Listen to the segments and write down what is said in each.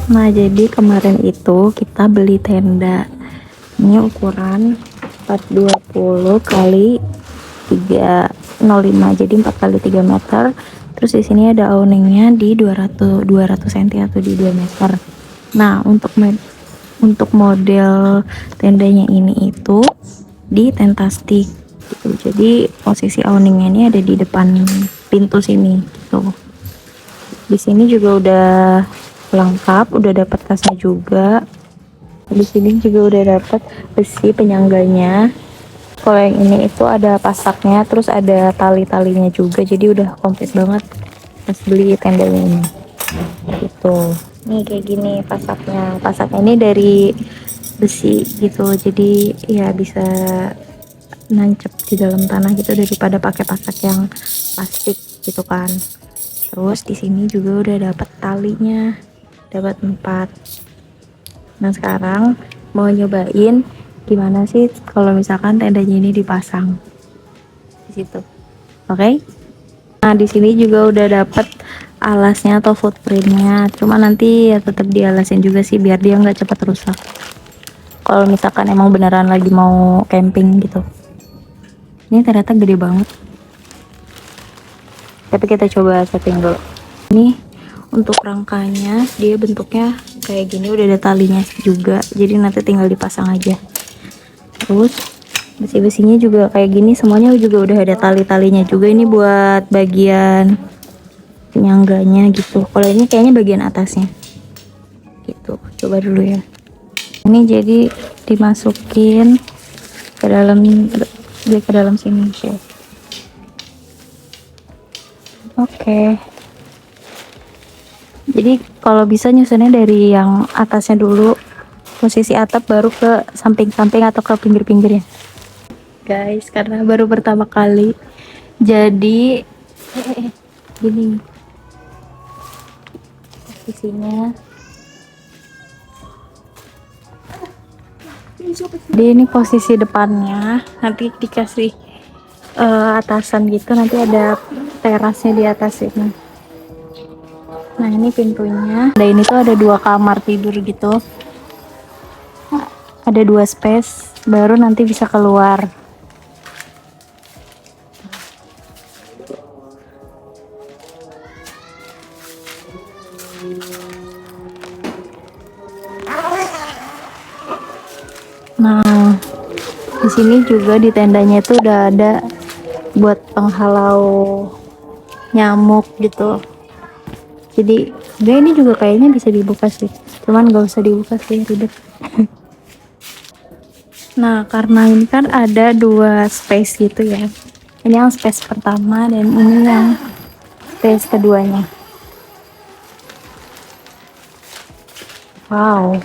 Nah, jadi kemarin itu kita beli tenda. Ini ukuran 420 kali 305, jadi 4 kali 3 meter. Terus di sini ada awningnya di 200 cm atau di 2 meter. Nah, untuk model tendanya ini itu di tentastik gitu. Jadi posisi awningnya ini ada di depan pintu sini gitu. Di sini juga udah lengkap, udah dapat tasnya juga. Di sini juga udah dapat besi penyangganya. Kalau yang ini itu ada pasaknya, terus ada tali-talinya juga, jadi udah komplit banget pas beli tendanya ini. Gitu. Nih kayak gini pasaknya ini dari besi gitu, jadi ya bisa nancep di dalam tanah gitu daripada pakai pasak yang plastik gitu kan. Terus di sini juga udah dapat talinya, dapat 4. Nah, sekarang mau nyobain gimana sih kalau misalkan tendanya ini dipasang di situ. Oke? Nah, di sini juga udah dapet alasnya atau footprintnya. Cuma nanti ya tetap dialasin juga sih biar dia nggak cepat rusak. Kalau misalkan emang beneran lagi mau camping gitu. Ini ternyata gede banget. Tapi kita coba setting dulu. Ini untuk rangkanya dia bentuknya kayak gini, udah ada talinya juga. Jadi nanti tinggal dipasang aja. Terus besi-besinya juga kayak gini, semuanya juga udah ada tali-talinya juga. Ini buat bagian penyangganya gitu. Kalau ini kayaknya bagian atasnya gitu. Coba dulu ya. Ini jadi dimasukin ke dalam sini. Oke. Jadi kalau bisa nyusunnya dari yang atasnya dulu, posisi atap, baru ke samping-samping atau ke pinggir-pinggirnya. Guys, karena baru pertama kali, jadi gini posisinya. Jadi ini posisi depannya, nanti dikasih atasan gitu, nanti ada terasnya di atas ini. Nah, ini pintunya. Nah, ini tuh ada 2 kamar tidur gitu. Ada 2 space, baru nanti bisa keluar. Nah, di sini juga di tendanya itu udah ada buat penghalau nyamuk gitu. Jadi ini juga kayaknya bisa dibuka sih, cuman gak usah dibuka sih, ribet. Nah, karena ini kan ada 2 space gitu ya, ini yang space pertama dan ini yang space keduanya. Wow,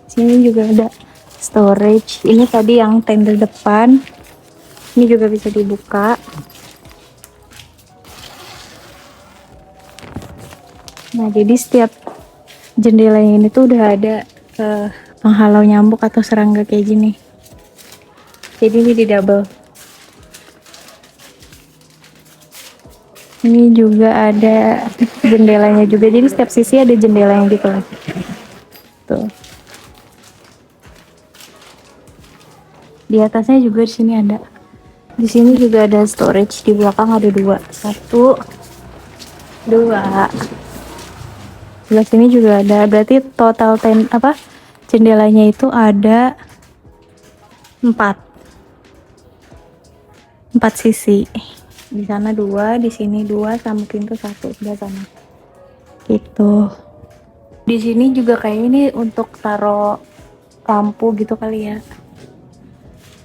sini juga ada storage. Ini tadi yang tenda depan, ini juga bisa dibuka. Nah, jadi setiap jendelanya ini tuh udah ada penghalau nyamuk atau serangga kayak gini. Jadi ini di double. Ini juga ada jendelanya juga. Jadi setiap sisi ada jendelanya gitu lah. Tuh. Di atasnya juga di sini ada. Di sini juga ada storage, di belakang ada 2. 1, 2. Sebelah sini juga ada. Berarti total jendelanya itu ada 4 sisi. Di sana 2, di sini 2, sama pintu 1 sebelah sana. Gitu. Di sini juga kayak ini untuk taruh lampu gitu kali ya.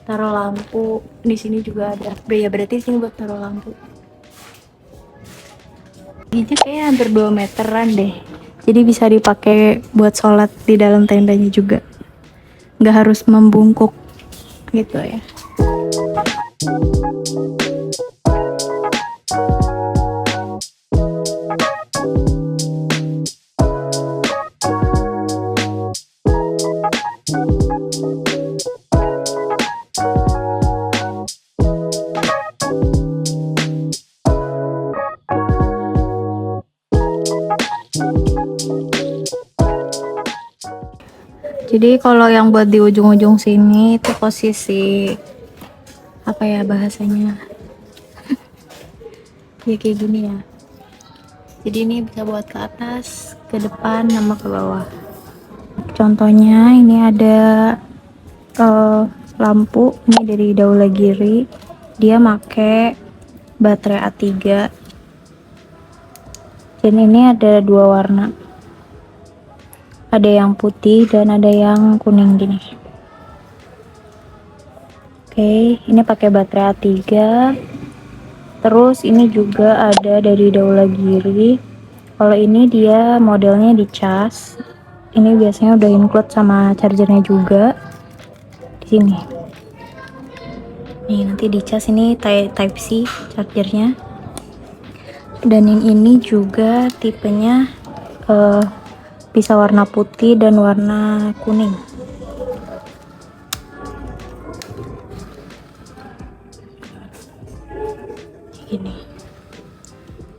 Taruh lampu. Di sini juga ada. Ya berarti sini buat taruh lampu. Ini kayak hampir 2 meteran deh. Jadi bisa dipakai buat sholat di dalam tendanya juga. Nggak harus membungkuk gitu ya. Jadi kalau yang buat di ujung-ujung sini itu posisi apa ya bahasanya? Ya kayak gini ya. Jadi ini bisa buat ke atas, ke depan, sama ke bawah. Contohnya ini ada lampu ini dari Daula Giri. Dia make baterai A3. Dan ini ada dua warna. Ada yang putih dan ada yang kuning gini. Oke, ini pakai baterai A3. Terus ini juga ada dari Daula Giri. Kalau ini dia modelnya dicas. Ini biasanya udah include sama chargernya juga di sini. Nih nanti dicas ini type C chargernya. Dan yang ini juga tipenya bisa warna putih dan warna kuning.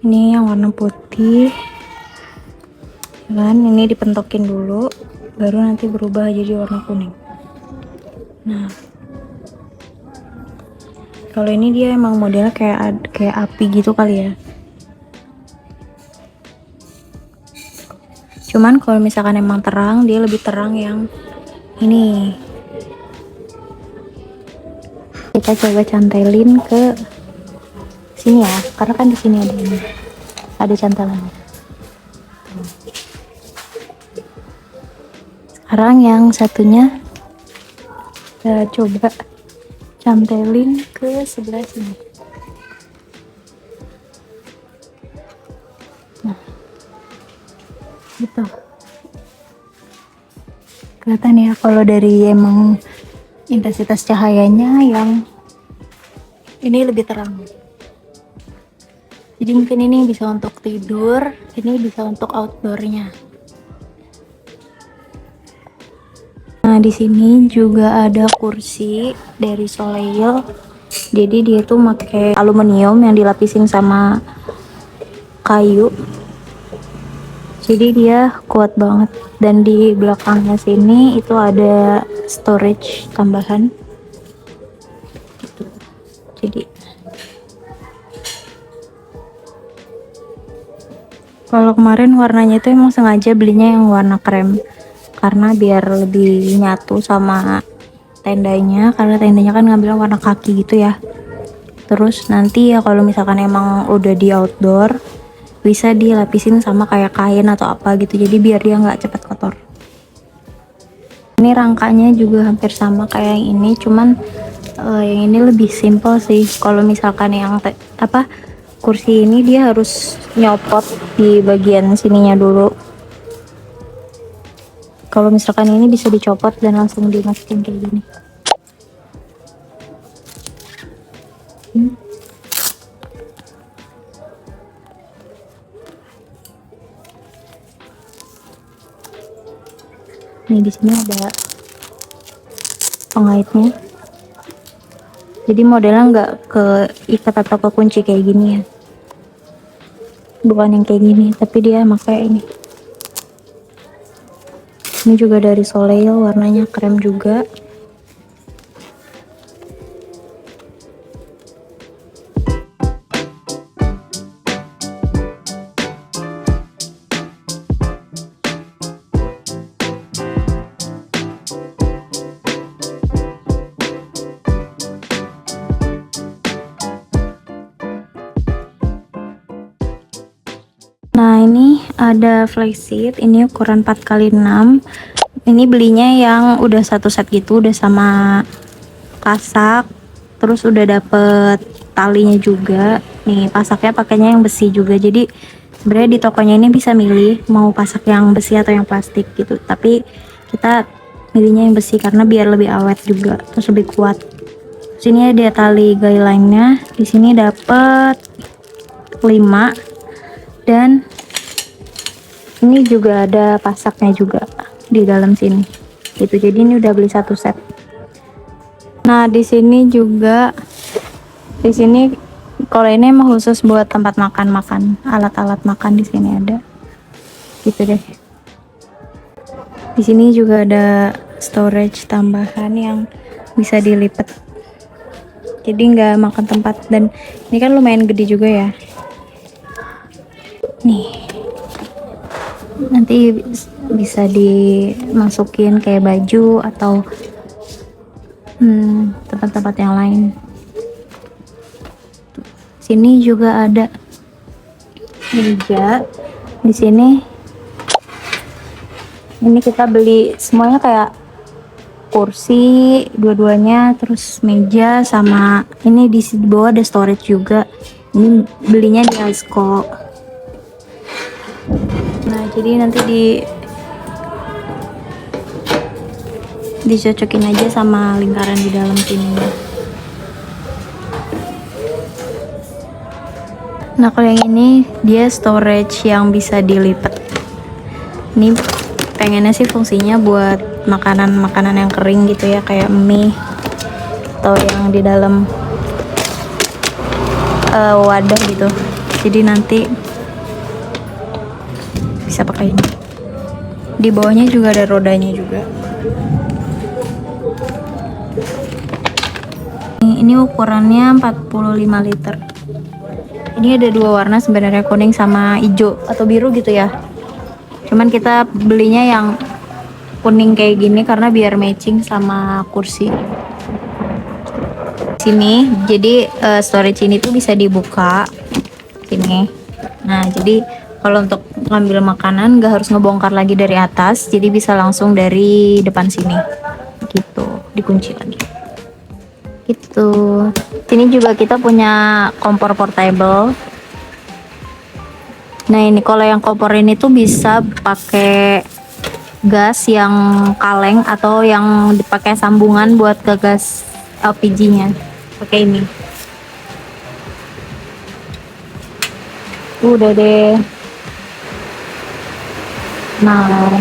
Ini yang warna putih kan, ini dipentokin dulu baru nanti berubah jadi warna kuning. Nah kalau ini dia emang modelnya kayak api gitu kali ya. Cuman kalau misalkan emang terang, dia lebih terang yang ini. Kita coba cantelin ke sini ya, karena kan di sini ada ini, ada cantelannya. Sekarang yang satunya kita coba cantelin ke sebelah sini. Nah, gitu. Kelihatan ya kalau dari emang intensitas cahayanya yang ini lebih terang. Jadi mungkin ini bisa untuk tidur, ini bisa untuk outdoornya. Nah di sini juga ada kursi dari Soleil. Jadi dia tuh pakai aluminium yang dilapisin sama kayu. Jadi dia kuat banget. Dan di belakangnya sini itu ada storage tambahan. Jadi kalau kemarin warnanya itu emang sengaja belinya yang warna krem karena biar lebih nyatu sama tendanya, karena tendanya kan ngambil warna kaki gitu ya. Terus nanti ya kalau misalkan emang udah di outdoor bisa dilapisin sama kayak kain atau apa gitu, jadi biar dia nggak cepat kotor. Ini rangkanya juga hampir sama kayak yang ini, cuman yang ini lebih simple sih. Kalau misalkan yang kursi ini dia harus nyopot di bagian sininya dulu. Kalau misalkan ini bisa dicopot dan langsung dimasukin kayak gini. Nih di sini ada pengaitnya. Jadi modelnya nggak keikat atau kekunci kayak gini ya. Bukan yang kayak gini, tapi dia pakai ini. Ini juga dari Soleil, warnanya krem juga. Nah ini ada flex seat, ini ukuran 4x6. Ini belinya yang udah satu set gitu, udah sama pasak, terus udah dapet talinya juga. Nih pasaknya pakainya yang besi juga, jadi sebenarnya di tokonya ini bisa milih mau pasak yang besi atau yang plastik gitu, tapi kita milihnya yang besi karena biar lebih awet juga, terus lebih kuat. Sini ada tali guideline-nya, di sini dapet 5. Dan ini juga ada pasaknya juga di dalam sini gitu, jadi ini udah beli satu set. Nah di sini juga, di sini kalau ini emang khusus buat tempat makan, alat-alat makan di sini ada gitu deh. Di sini juga ada storage tambahan yang bisa dilipat, jadi nggak makan tempat. Dan ini kan lumayan gede juga ya. Nih, nanti bisa dimasukin kayak baju atau tempat-tempat yang lain. Sini juga ada meja. Di sini ini kita beli semuanya, kayak kursi dua-duanya, terus meja, sama ini di bawah ada storage juga. Ini belinya di Asco. Nah, jadi nanti dicocokin aja sama lingkaran di dalam sini. Nah, kalau yang ini dia storage yang bisa dilipat. Ini pengennya sih fungsinya buat makanan-makanan yang kering gitu ya, kayak mie atau yang di dalam wadah gitu. Jadi nanti bisa pakai ini. Di bawahnya juga ada rodanya juga. Ini ukurannya 45 liter. Ini ada dua warna sebenarnya, kuning sama hijau atau biru gitu ya. Cuman kita belinya yang kuning kayak gini karena biar matching sama kursi sini. Jadi storage ini tuh bisa dibuka ini. Nah, jadi kalau untuk ngambil makanan nggak harus ngebongkar lagi dari atas, jadi bisa langsung dari depan sini gitu, dikunci lagi gitu. Sini juga kita punya kompor portable. Nah, ini kalau yang kompor ini tuh bisa pakai gas yang kaleng atau yang dipakai sambungan buat ke gas LPG-nya. Pakai ini. Udah deh. Nah,